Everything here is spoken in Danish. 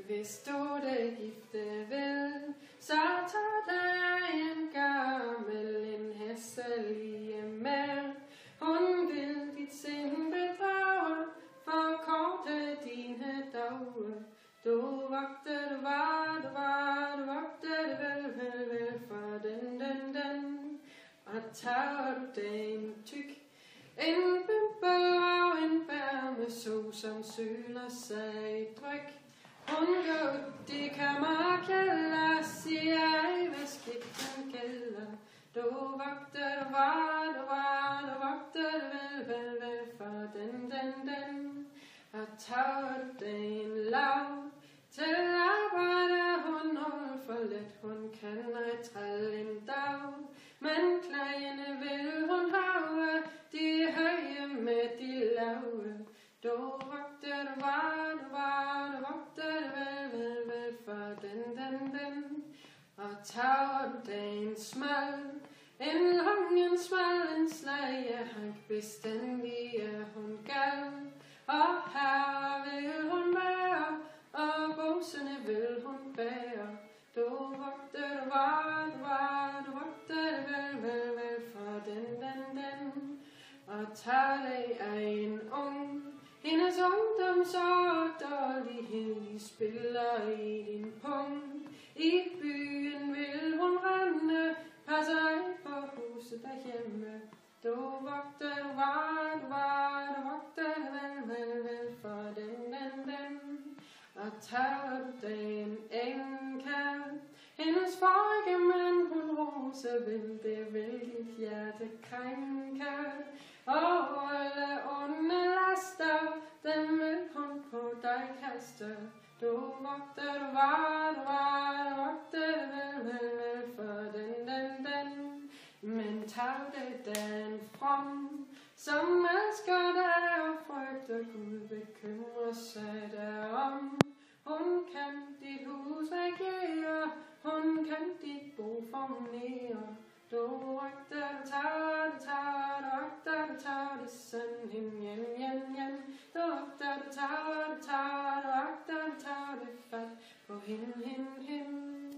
Hvis du det gifte vil, så tager jeg en gammel en hæsselige med. Hun vil dit sind bedrage, forkorte dine dage. Du vogter det du vogter det vel for den. Og tager du den tyk, en pimpel og en bærmeså, som søler sig i dryk. Hun går ud i kammerkælder, siger jeg, hvad skitten gælder. Du vogter det du vogter det vel for den. Og tager du den lav, til arbejder hun alt for let. Hun kan trælle en dag, men klagene vil hun have, de høje med de lave. Du vogter det du vogter det vel for den. Og tager du den smal, en lang, en smal, en slagehank, bestandig hun gal. Og her vil hun være, og busene vil hun bære. Du vogter det du vogter det vel for den. Og tager dig af en ung, hendes ungdom så dårlig, spiller i din pung. I byen vil hun rende, passer ind på huset derhjemme. Du vogter det du vogter det vel for den. Og tager du den enke, hendes forrige mand hun rose, vil det vil dit hjerte krænke. Og alle onde laster, dem vil hun på dig kaste. Du vogter det du vogter det vel for den. Men tag det den from, som elsker dig og frygter Gud, bekymrer sig derom. Hun kan dit hus regere, hun kan dit bo formere. Du vogter det tager det sådan hen. Du vogter det tager det fat på hen.